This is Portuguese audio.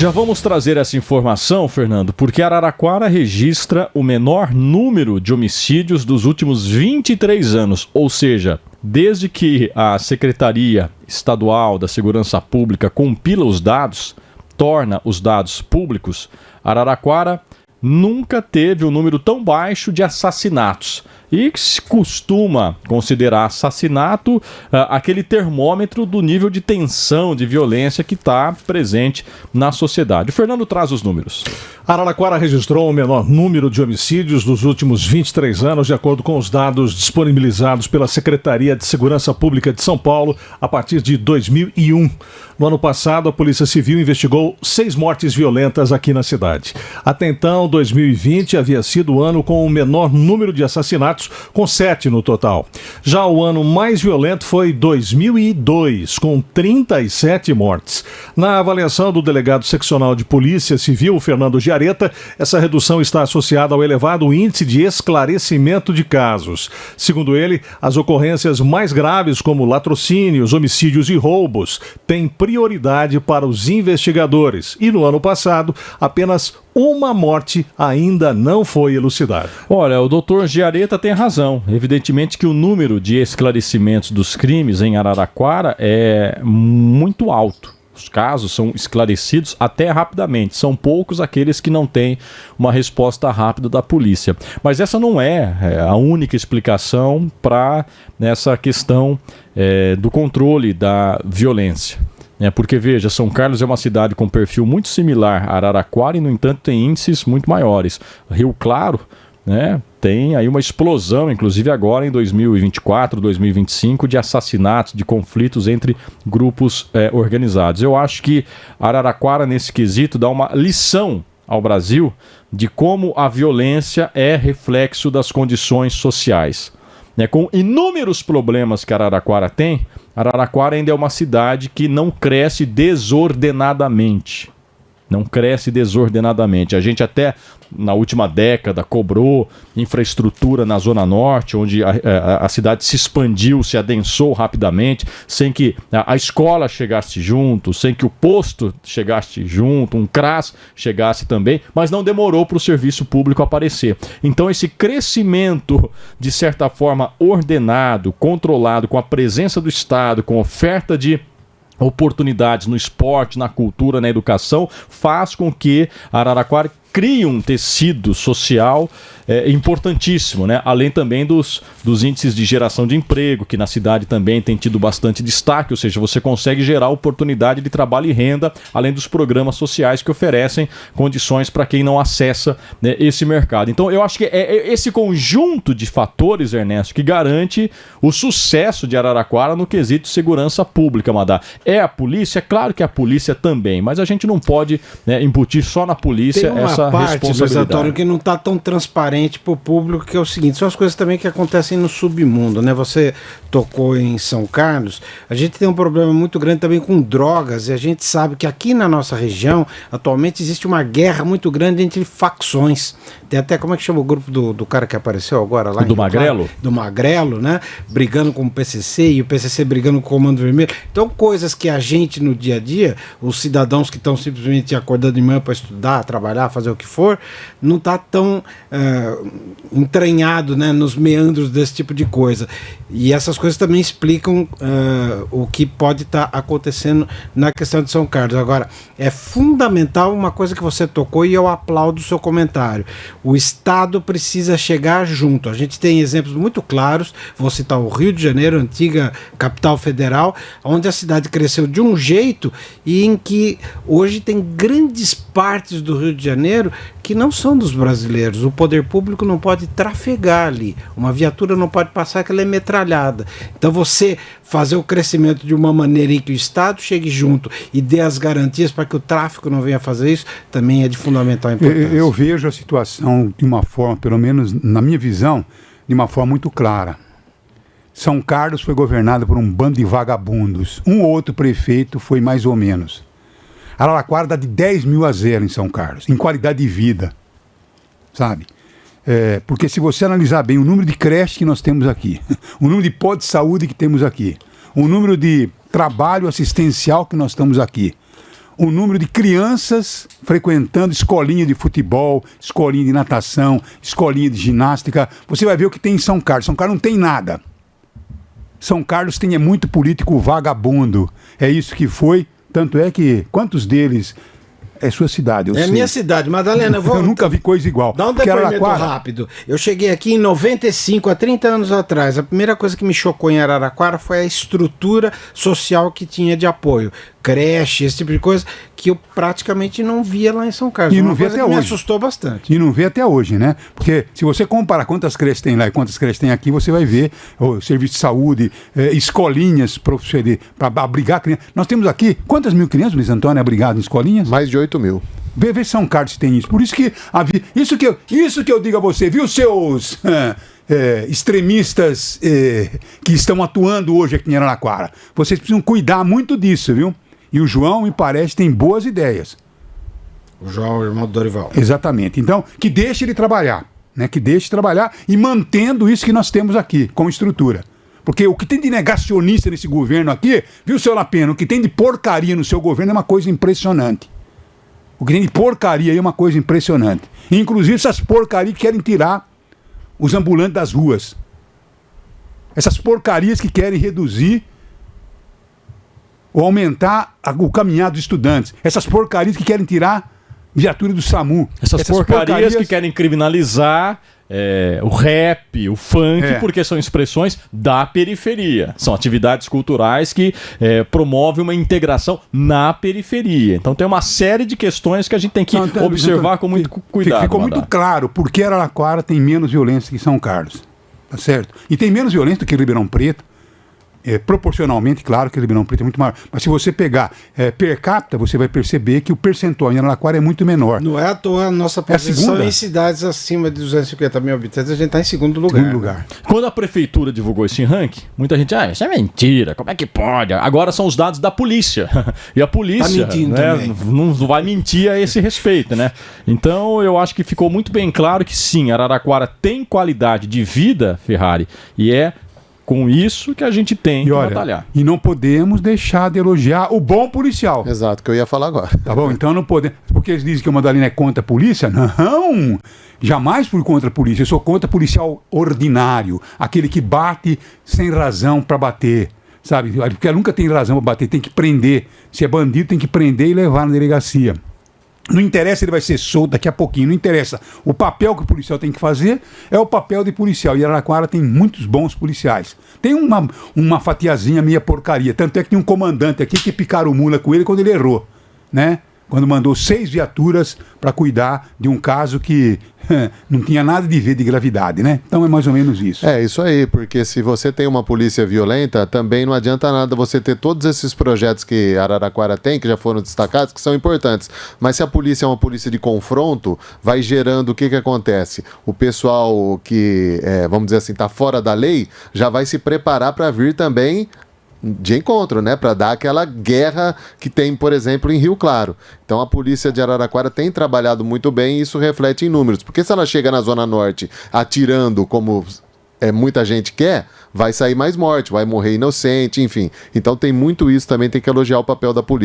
Já vamos trazer essa informação, Fernando, porque Araraquara registra o menor número de homicídios dos últimos 23 anos, ou seja, desde que a Secretaria Estadual da Segurança Pública compila os dados, torna os dados públicos, Araraquara nunca teve um número tão baixo de assassinatos. E se costuma considerar assassinato aquele termômetro do nível de tensão, de violência que está presente na sociedade. O Fernando traz os números. Araraquara registrou o menor número de homicídios dos últimos 23 anos, de acordo com os dados disponibilizados pela Secretaria de Segurança Pública de São Paulo a partir de 2001. No ano passado, a Polícia Civil investigou 6 mortes violentas aqui na cidade. Até então, 2020 havia sido o ano com o menor número de assassinatos, com 7 no total. Já o ano mais violento foi 2002, com 37 mortes. Na avaliação do delegado seccional de Polícia Civil, Fernando Giareta, essa redução está associada ao elevado índice de esclarecimento de casos. Segundo ele, as ocorrências mais graves, como latrocínios, homicídios e roubos, têm prioridade para os investigadores. E no ano passado, apenas uma morte ainda não foi elucidada. Olha, o doutor Giareta tem razão. Evidentemente que o número de esclarecimentos dos crimes em Araraquara é muito alto. Os casos são esclarecidos até rapidamente. São poucos aqueles que não têm uma resposta rápida da polícia. Mas essa não é a única explicação para essa questão do controle da violência. Porque, veja, São Carlos é uma cidade com perfil muito similar a Araraquara e, no entanto, tem índices muito maiores. Rio Claro, tem aí uma explosão, inclusive agora em 2024, 2025, de assassinatos, de conflitos entre grupos organizados. Eu acho que Araraquara, nesse quesito, dá uma lição ao Brasil de como a violência é reflexo das condições sociais. Com inúmeros problemas que Araraquara tem, Araraquara ainda é uma cidade que não cresce desordenadamente. Não cresce desordenadamente. A gente até na última década cobrou infraestrutura na Zona Norte, onde a cidade se expandiu, se adensou rapidamente, sem que a escola chegasse junto, sem que o posto chegasse junto, um CRAS chegasse também, mas não demorou para o serviço público aparecer. Então esse crescimento, de certa forma, ordenado, controlado, com a presença do Estado, com oferta de oportunidades no esporte, na cultura, na educação, faz com que Araraquara crie um tecido social importantíssimo, além também dos índices de geração de emprego, que na cidade também tem tido bastante destaque, ou seja, você consegue gerar oportunidade de trabalho e renda, além dos programas sociais que oferecem condições para quem não acessa esse mercado. Então eu acho que é esse conjunto de fatores, Ernesto, que garante o sucesso de Araraquara no quesito segurança pública, Madá. É a polícia? É claro que a polícia também, mas a gente não pode embutir só na polícia essa parte, Luiz Antônio, que não está tão transparente para o público, que é o seguinte, são as coisas também que acontecem no submundo, Você tocou em São Carlos, a gente tem um problema muito grande também com drogas, e a gente sabe que aqui na nossa região, atualmente existe uma guerra muito grande entre facções. Tem até, como é que chama o grupo do cara que apareceu agora lá? Do Magrelo? Do Magrelo, brigando com o PCC e o PCC brigando com o Comando Vermelho. Então, coisas que a gente no dia a dia, os cidadãos que estão simplesmente acordando de manhã para estudar, trabalhar, fazer o que for, não está tão entranhado nos meandros desse tipo de coisa. E essas coisas também explicam o que pode estar acontecendo na questão de São Carlos. Agora, é fundamental uma coisa que você tocou e eu aplaudo o seu comentário. O Estado precisa chegar junto. A gente tem exemplos muito claros, vou citar o Rio de Janeiro, antiga capital federal, onde a cidade cresceu de um jeito e em que hoje tem grandes partes do Rio de Janeiro que não são dos brasileiros. O poder público não pode trafegar ali. Uma viatura não pode passar, que ela é metralhada. Então você fazer o crescimento de uma maneira em que o Estado chegue junto e dê as garantias para que o tráfico não venha fazer isso, também é de fundamental importância. Eu vejo a situação de uma forma, pelo menos na minha visão, de uma forma muito clara. São Carlos foi governado por um bando de vagabundos. Um ou outro prefeito foi mais ou menos. Araraquara dá de 10 mil a 0 em São Carlos, em qualidade de vida, sabe? Porque se você analisar bem o número de creches que nós temos aqui, o número de postos de saúde que temos aqui, o número de trabalho assistencial que nós estamos aqui, o número de crianças frequentando escolinha de futebol, escolinha de natação, escolinha de ginástica. Você vai ver o que tem em São Carlos. São Carlos não tem nada. São Carlos tem muito político vagabundo. É isso que foi. Tanto é que, quantos deles... É sua cidade, eu sei. É minha cidade, Madalena. Eu nunca vi coisa igual. Dá um depoimento rápido. Eu cheguei aqui em 95, há 30 anos atrás. A primeira coisa que me chocou em Araraquara foi a estrutura social que tinha de apoio. Creche, esse tipo de coisa, que eu praticamente não via lá em São Carlos. E não vê até hoje. Me assustou bastante. E não vê até hoje, né? Porque se você comparar quantas creches tem lá e quantas creches tem aqui, você vai ver o serviço de saúde, escolinhas para abrigar crianças. Nós temos aqui, quantas mil crianças, Luiz Antônio, abrigadas em escolinhas? Mais de 8 mil. Vê São Carlos se tem isso. Por isso que isso que eu digo a você, viu, seus extremistas que estão atuando hoje aqui em Araraquara. Vocês precisam cuidar muito disso, viu? E o João, me parece, tem boas ideias. O João, o irmão do Dorival. Exatamente. Então, que deixe ele trabalhar, né? Que deixe trabalhar e mantendo isso que nós temos aqui, como estrutura. Porque o que tem de negacionista nesse governo aqui, viu, seu Lapena, o que tem de porcaria no seu governo é uma coisa impressionante. O que tem de porcaria aí é uma coisa impressionante. Inclusive essas porcarias que querem tirar os ambulantes das ruas. Essas porcarias que querem reduzir ou aumentar o caminhar dos estudantes. Essas porcarias que querem tirar viatura do SAMU. Essas porcarias que querem criminalizar o rap, o funk, porque são expressões da periferia. São atividades culturais que promovem uma integração na periferia. Então tem uma série de questões que a gente tem que observar com muito cuidado. Ficou muito claro por que Araraquara tem menos violência que São Carlos. Tá certo? E tem menos violência do que Ribeirão Preto. Proporcionalmente, claro que Ribeirão Preto é muito maior. Mas se você pegar per capita, você vai perceber que o percentual em Araraquara é muito menor. Não é à toa a nossa posição em cidades acima de 250 mil habitantes, a gente está em segundo lugar. Quando a prefeitura divulgou esse ranking, muita gente, isso é mentira, como é que pode? Agora são os dados da polícia. E a polícia não vai mentir a esse respeito, né? Então eu acho que ficou muito bem claro que sim, Araraquara tem qualidade de vida, Ferrari, e é com isso que a gente tem que batalhar. E não podemos deixar de elogiar o bom policial. Exato, que eu ia falar agora. Tá bom? Então não podemos... Porque eles dizem que o Madalena é contra a polícia? Não! Jamais fui contra a polícia. Eu sou contra policial ordinário. Aquele que bate sem razão para bater. Sabe? Porque ela nunca tem razão para bater. Tem que prender. Se é bandido, tem que prender e levar na delegacia. Não interessa se ele vai ser solto daqui a pouquinho, não interessa. O papel que o policial tem que fazer é o papel de policial. E Araraquara tem muitos bons policiais. Tem uma fatiazinha meia porcaria. Tanto é que tem um comandante aqui que picaram mula com ele quando ele errou, né? Quando mandou 6 viaturas para cuidar de um caso que não tinha nada de ver de gravidade, né? Então é mais ou menos isso. É isso aí, porque se você tem uma polícia violenta, também não adianta nada você ter todos esses projetos que Araraquara tem, que já foram destacados, que são importantes. Mas se a polícia é uma polícia de confronto, vai gerando o que acontece? O pessoal que, vamos dizer assim, está fora da lei, já vai se preparar para vir também de encontro, né, para dar aquela guerra que tem, por exemplo, em Rio Claro. Então a polícia de Araraquara tem trabalhado muito bem e isso reflete em números, porque se ela chega na Zona Norte atirando como muita gente quer, vai sair mais morte, vai morrer inocente, enfim. Então tem muito isso, também tem que elogiar o papel da polícia.